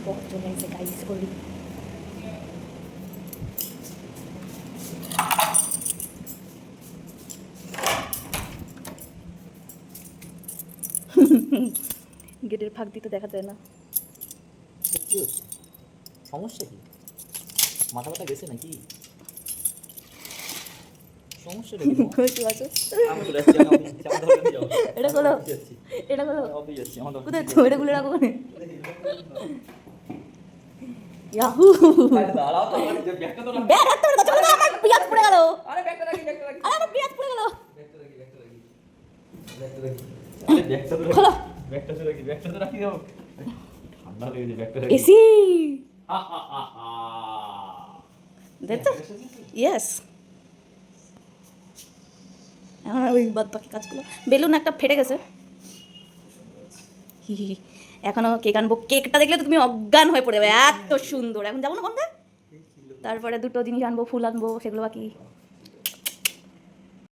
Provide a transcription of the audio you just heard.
बहुत चले गए गाइस ओली গেটের ফাঁক দিয়ে তো দেখা যায় না। কি হচ্ছে, সমস্যা কি? মাথা ব্যথা গেছে নাকি? সমস্যাটা কি? কই আছে আমি চলে যাচ্ছি, আমি অফিস যাচ্ছি, আমার দরকার নেই যাওয়ার। এটা খোলো, অফিস যাচ্ছি, এটা খোলো। অফিস যাচ্ছি, আমার দরকার কোথায় নেই তো এটা খুলে রাখো কোনে ইয়াহু আরে দাঁড়াও তো, আমার যে ব্যাগটা তো ব্যাগ হাত ধরে দাও, চলো আমার পেঁয়াজ পড়ে গেল। আরে ব্যাগটা রাখি, ব্যাগটা রাখি, আরে আমার পেঁয়াজ পড়ে গেল। ব্যাগটা রাখি, ব্যাগটা রাখি, ব্যাগটা রাখি, আরে ব্যাগটা তো রাখি, খোলো। ব্যাগটা তো রাখি, ব্যাগটা তো রাখি দাও, ঠান্ডা লেগেছে, ব্যাগটা রাখি। এসি হা হা হা হা দেখো ইয়েস আমার ওই বাদ বাকি কাজগুলো বেলুন একটা ফেটে গেছে হি হি হি। এখনো কেক আনবো, কেকটা দেখলে তো তুমি অজ্ঞান হয়ে পড়ে যাবে, এত সুন্দর। এখন যাবো না কোনটা, তারপরে দুটো জিনিস আনবো, ফুল আনবো, সেগুলো বাকি।